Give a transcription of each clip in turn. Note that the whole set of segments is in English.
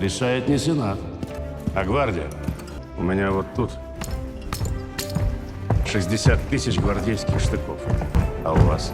решает не Сенат, а гвардия. У меня вот тут 60 тысяч гвардейских штыков. А у вас?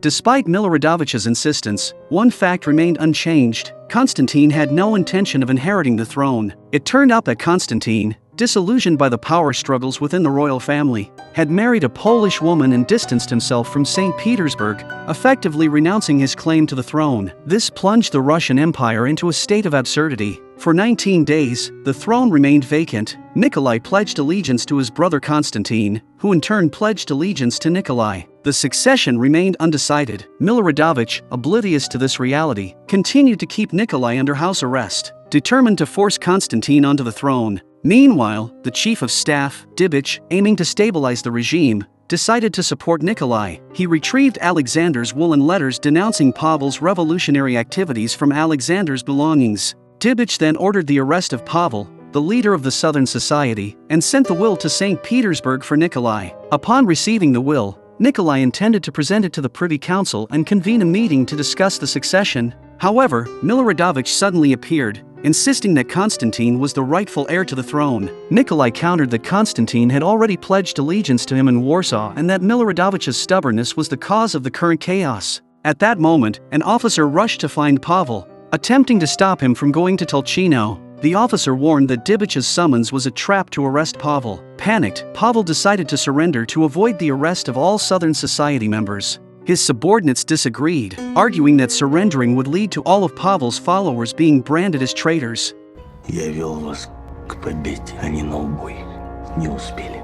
Despite Miloradovich's insistence, one fact remained unchanged. Constantine had no intention of inheriting the throne. It turned out that Constantine, disillusioned by the power struggles within the royal family, had married a Polish woman and distanced himself from St. Petersburg, effectively renouncing his claim to the throne. This plunged the Russian Empire into a state of absurdity. For 19 days, the throne remained vacant. Nikolai pledged allegiance to his brother Constantine, who in turn pledged allegiance to Nikolai. The succession remained undecided. Miloradovich, oblivious to this reality, continued to keep Nikolai under house arrest, determined to force Constantine onto the throne. Meanwhile, the chief of staff, Dibich, aiming to stabilize the regime, decided to support Nikolai. He retrieved Alexander's woolen letters denouncing Pavel's revolutionary activities from Alexander's belongings. Dibich then ordered the arrest of Pavel, the leader of the Southern Society, and sent the will to St. Petersburg for Nikolai. Upon receiving the will, Nikolai intended to present it to the Privy Council and convene a meeting to discuss the succession. However, Miloradovich suddenly appeared, insisting that Constantine was the rightful heir to the throne. Nikolai countered that Constantine had already pledged allegiance to him in Warsaw and that Miloradovich's stubbornness was the cause of the current chaos. At that moment, an officer rushed to find Pavel, attempting to stop him from going to Tulchino. The officer warned that Dibich's summons was a trap to arrest Pavel. Panicked, Pavel decided to surrender to avoid the arrest of all Southern Society members. His subordinates disagreed, arguing that surrendering would lead to all of Pavel's followers being branded as traitors. Я вел вас к победе, а не на убой. Не успели.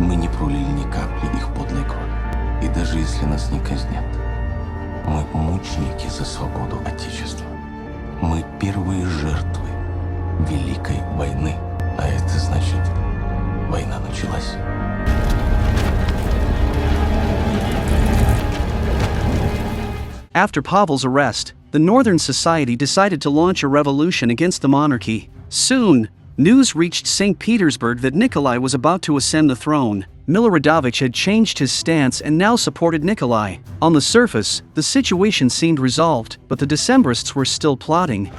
Мы не пролили ни капли их подлой крови. И даже если нас не казнят, мы мученики за свободу Отечества. Мы первые жертвы Великой войны. А это значит, война началась. After Pavel's arrest, the Northern Society decided to launch a revolution against the monarchy. Soon, news reached St. Petersburg that Nikolai was about to ascend the throne. Miloradovich had changed his stance and now supported Nikolai. On the surface, the situation seemed resolved, but the Decembrists were still plotting.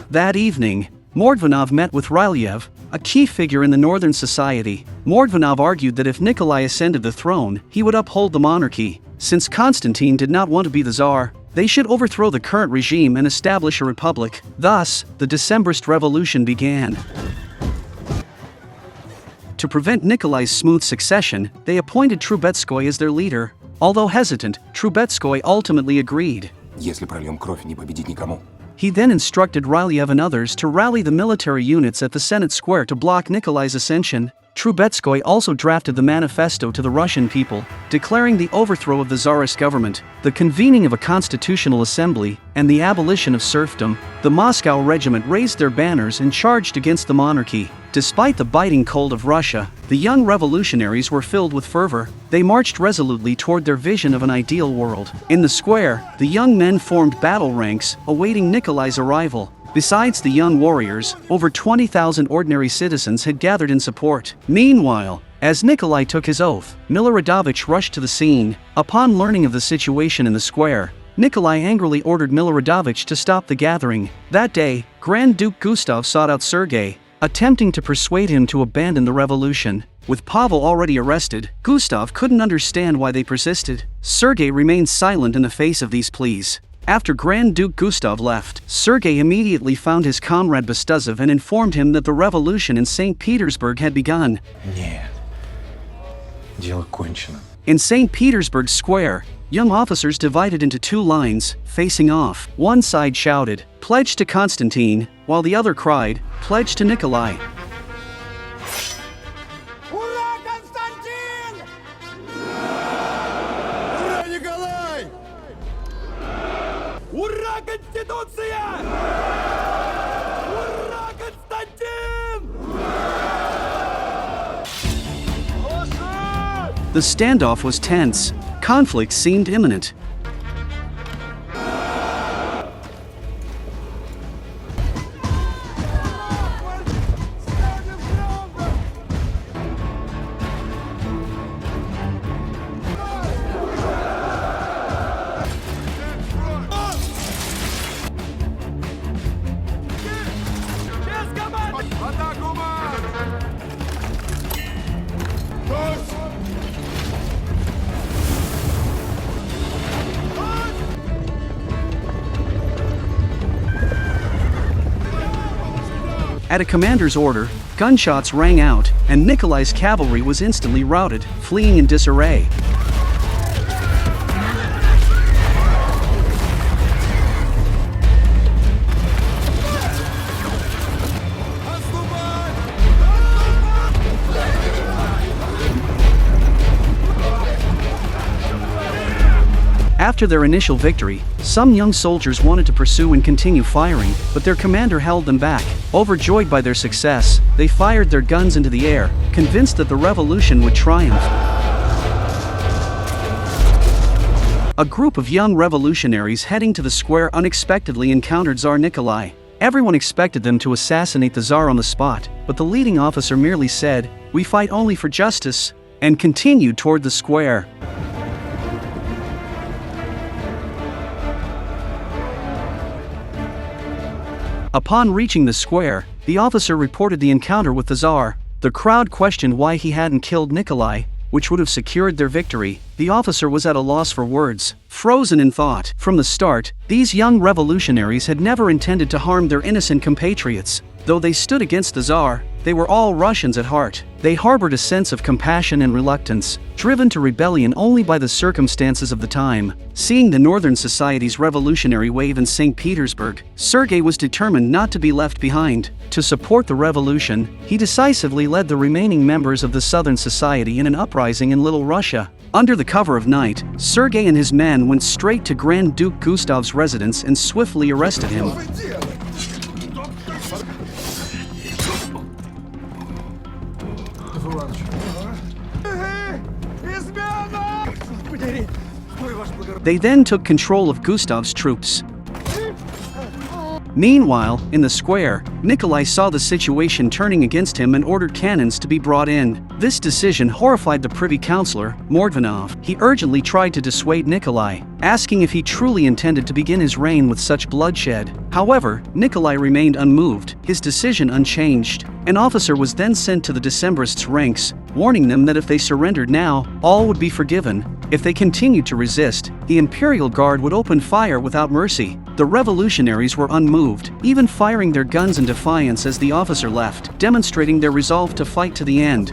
That evening, Mordvanov met with Rylyev, a key figure in the Northern Society. Mordvanov argued that if Nikolai ascended the throne, he would uphold the monarchy. Since Constantine did not want to be the Tsar, they should overthrow the current regime and establish a republic. Thus, the Decembrist revolution began. To prevent Nikolai's smooth succession, they appointed Trubetskoy as their leader. Although hesitant, Trubetskoy ultimately agreed. Если прольем кровь, не победить никому. He then instructed Rylyev and others to rally the military units at the Senate Square to block Nikolai's ascension. Trubetskoy also drafted the manifesto to the Russian people, declaring the overthrow of the Tsarist government, the convening of a constitutional assembly, and the abolition of serfdom. The Moscow regiment raised their banners and charged against the monarchy. Despite the biting cold of Russia, the young revolutionaries were filled with fervor. They marched resolutely toward their vision of an ideal world. In the square, the young men formed battle ranks, awaiting Nikolai's arrival. Besides the young warriors, over 20,000 ordinary citizens had gathered in support. Meanwhile, as Nikolai took his oath, Miloradovich rushed to the scene. Upon learning of the situation in the square, Nikolai angrily ordered Miloradovich to stop the gathering. That day, Grand Duke Gustav sought out Sergei, attempting to persuade him to abandon the revolution. With Pavel already arrested, Gustav couldn't understand why they persisted. Sergei remained silent in the face of these pleas. After Grand Duke Gustav left, Sergei immediately found his comrade Bestuzhev and informed him that the revolution in St. Petersburg had begun. Нет. Дело кончено. In St. Petersburg Square, young officers divided into two lines, facing off. One side shouted, "Pledge to Constantine," while the other cried, "Pledge to Nikolai." Ура, Константин! Ура, Николай! Ура, Конституция! Ура, Константин! The standoff was tense. Conflict seemed imminent. At a commander's order, gunshots rang out, and Nikolai's cavalry was instantly routed, fleeing in disarray. After their initial victory, some young soldiers wanted to pursue and continue firing, but their commander held them back. Overjoyed by their success, they fired their guns into the air, convinced that the revolution would triumph. A group of young revolutionaries heading to the square unexpectedly encountered Tsar Nikolai. Everyone expected them to assassinate the Tsar on the spot, but the leading officer merely said, "We fight only for justice," and continued toward the square. Upon reaching the square, the officer reported the encounter with the Tsar. The crowd questioned why he hadn't killed Nikolai, which would have secured their victory. The officer was at a loss for words, frozen in thought. From the start, these young revolutionaries had never intended to harm their innocent compatriots. Though they stood against the Tsar, they were all Russians at heart. They harbored a sense of compassion and reluctance, driven to rebellion only by the circumstances of the time. Seeing the Northern Society's revolutionary wave in St. Petersburg, Sergei was determined not to be left behind. To support the revolution, he decisively led the remaining members of the Southern Society in an uprising in Little Russia. Under the cover of night, Sergei and his men went straight to Grand Duke Gustav's residence and swiftly arrested him. They then took control of Gustav's troops. Meanwhile, in the square, Nikolai saw the situation turning against him and ordered cannons to be brought in. This decision horrified the Privy Councillor, Mordvinov. He urgently tried to dissuade Nikolai, asking if he truly intended to begin his reign with such bloodshed. However, Nikolai remained unmoved, his decision unchanged. An officer was then sent to the Decembrists' ranks, warning them that if they surrendered now, all would be forgiven. If they continued to resist, the Imperial Guard would open fire without mercy. The revolutionaries were unmoved, even firing their guns in defiance as the officer left, demonstrating their resolve to fight to the end.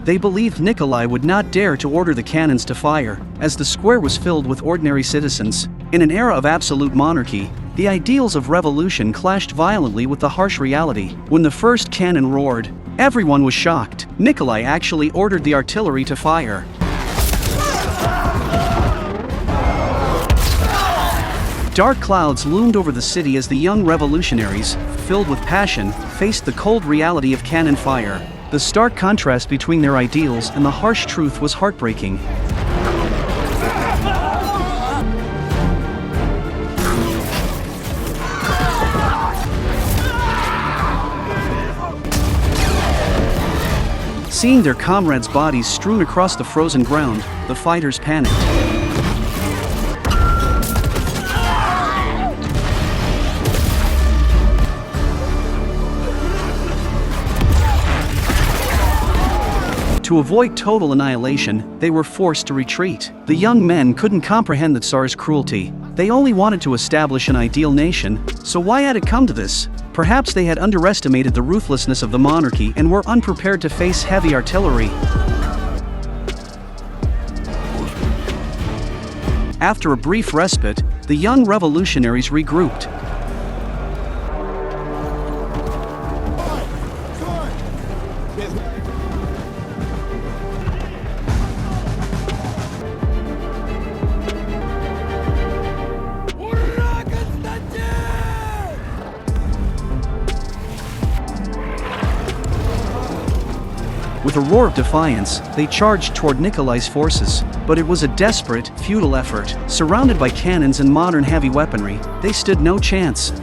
They believed Nikolai would not dare to order the cannons to fire, as the square was filled with ordinary citizens. In an era of absolute monarchy, the ideals of revolution clashed violently with the harsh reality. When the first cannon roared, everyone was shocked. Nikolai actually ordered the artillery to fire. Dark clouds loomed over the city as the young revolutionaries, filled with passion, faced the cold reality of cannon fire. The stark contrast between their ideals and the harsh truth was heartbreaking. Seeing their comrades' bodies strewn across the frozen ground, the fighters panicked. To avoid total annihilation, they were forced to retreat. The young men couldn't comprehend the Tsar's cruelty. They only wanted to establish an ideal nation, so why had it come to this? Perhaps they had underestimated the ruthlessness of the monarchy and were unprepared to face heavy artillery. After a brief respite, the young revolutionaries regrouped. With a roar of defiance, they charged toward Nikolai's forces. But it was a desperate, futile effort. Surrounded by cannons and modern heavy weaponry, they stood no chance.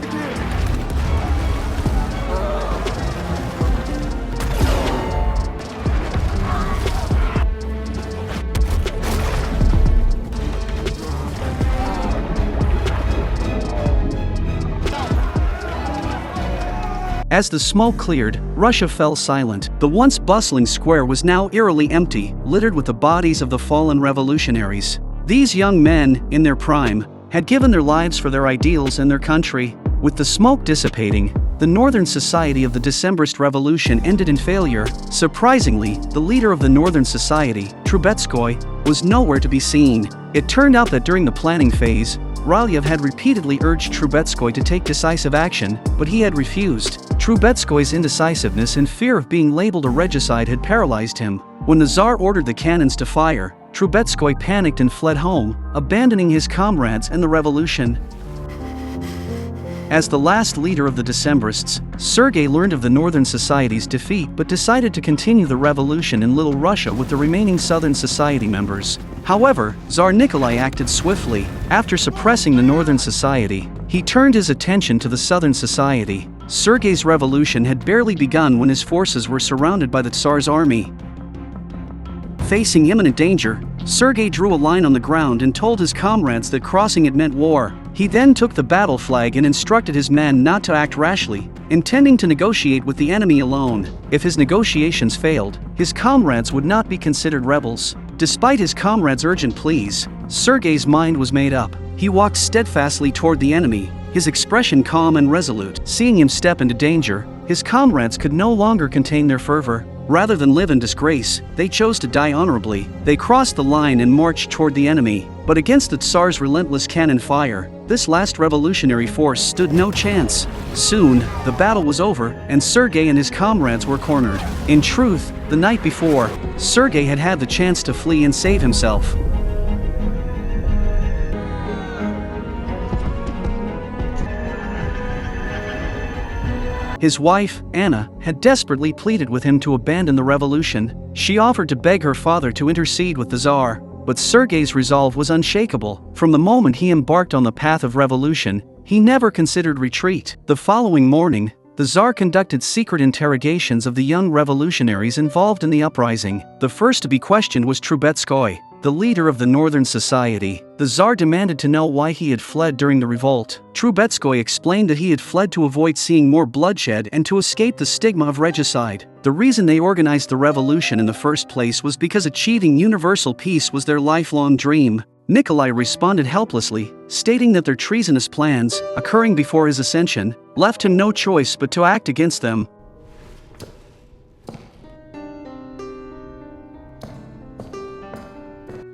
As the smoke cleared, Russia fell silent. The once bustling square was now eerily empty, littered with the bodies of the fallen revolutionaries. These young men, in their prime, had given their lives for their ideals and their country. With the smoke dissipating, the Northern Society of the Decembrist Revolution ended in failure. Surprisingly, the leader of the Northern Society, Trubetskoy, was nowhere to be seen. It turned out that during the planning phase, Ralyev had repeatedly urged Trubetskoy to take decisive action, but he had refused. Trubetskoy's indecisiveness and fear of being labeled a regicide had paralyzed him. When the Tsar ordered the cannons to fire, Trubetskoy panicked and fled home, abandoning his comrades and the revolution. As the last leader of the Decembrists, Sergei learned of the Northern Society's defeat but decided to continue the revolution in Little Russia with the remaining Southern Society members. However, Tsar Nikolai acted swiftly. After suppressing the Northern Society, he turned his attention to the Southern Society. Sergei's revolution had barely begun when his forces were surrounded by the Tsar's army. Facing imminent danger, Sergei drew a line on the ground and told his comrades that crossing it meant war. He then took the battle flag and instructed his men not to act rashly, intending to negotiate with the enemy alone. If his negotiations failed, his comrades would not be considered rebels. Despite his comrades' urgent pleas, Sergei's mind was made up. He walked steadfastly toward the enemy, his expression calm and resolute. Seeing him step into danger, his comrades could no longer contain their fervor. Rather than live in disgrace, they chose to die honorably. They crossed the line and marched toward the enemy. But against the Tsar's relentless cannon fire, this last revolutionary force stood no chance. Soon, the battle was over, and Sergei and his comrades were cornered. In truth, the night before, Sergei had had the chance to flee and save himself. His wife, Anna, had desperately pleaded with him to abandon the revolution. She offered to beg her father to intercede with the Tsar, but Sergei's resolve was unshakable. From the moment he embarked on the path of revolution, he never considered retreat. The following morning, the Tsar conducted secret interrogations of the young revolutionaries involved in the uprising. The first to be questioned was Trubetskoy, the leader of the Northern Society. The Tsar demanded to know why he had fled during the revolt. Trubetskoy explained that he had fled to avoid seeing more bloodshed and to escape the stigma of regicide. The reason they organized the revolution in the first place was because achieving universal peace was their lifelong dream. Nikolai responded helplessly, stating that their treasonous plans, occurring before his ascension, left him no choice but to act against them.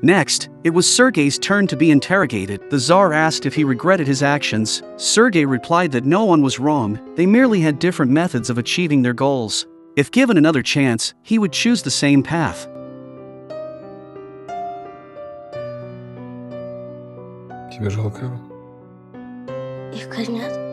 Next, it was Sergei's turn to be interrogated. The Tsar asked if he regretted his actions. Sergei replied that no one was wrong, they merely had different methods of achieving their goals. If given another chance, he would choose the same path. Тебе жалко его? Их казнят.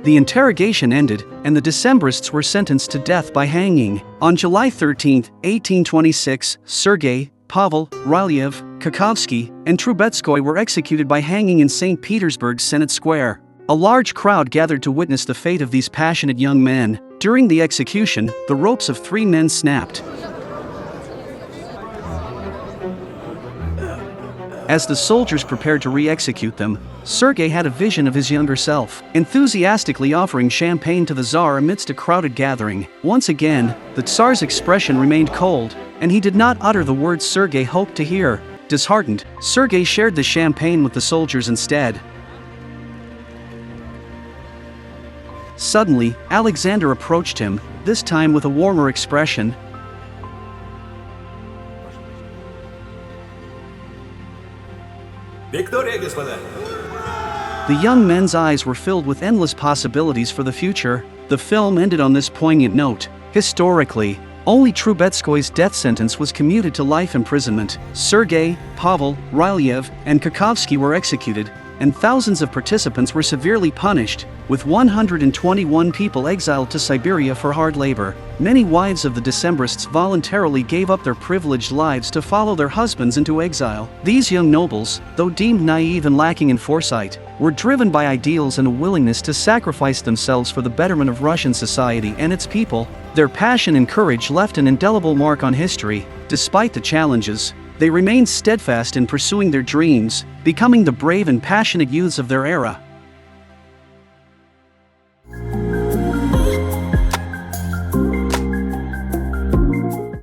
The interrogation ended, and the Decembrists were sentenced to death by hanging. On July 13, 1826, Sergei, Pavel, Ralyev, Kakhovsky, and Trubetskoy were executed by hanging in St. Petersburg's Senate Square. A large crowd gathered to witness the fate of these passionate young men. During the execution, the ropes of 3 men snapped. As the soldiers prepared to re-execute them, Sergei had a vision of his younger self, enthusiastically offering champagne to the Tsar amidst a crowded gathering. Once again, the Tsar's expression remained cold, and he did not utter the words Sergei hoped to hear. Disheartened, Sergei shared the champagne with the soldiers instead. Suddenly, Alexander approached him, this time with a warmer expression. Виктория, господа! The young men's eyes were filled with endless possibilities for the future. The film ended on this poignant note. Historically, only Trubetskoy's death sentence was commuted to life imprisonment. Sergei, Pavel, Ralyev, and Kakhovsky were executed, and thousands of participants were severely punished, with 121 people exiled to Siberia for hard labor. Many wives of the Decembrists voluntarily gave up their privileged lives to follow their husbands into exile. These young nobles, though deemed naive and lacking in foresight, were driven by ideals and a willingness to sacrifice themselves for the betterment of Russian society and its people. Their passion and courage left an indelible mark on history. Despite the challenges, they remained steadfast in pursuing their dreams, becoming the brave and passionate youths of their era.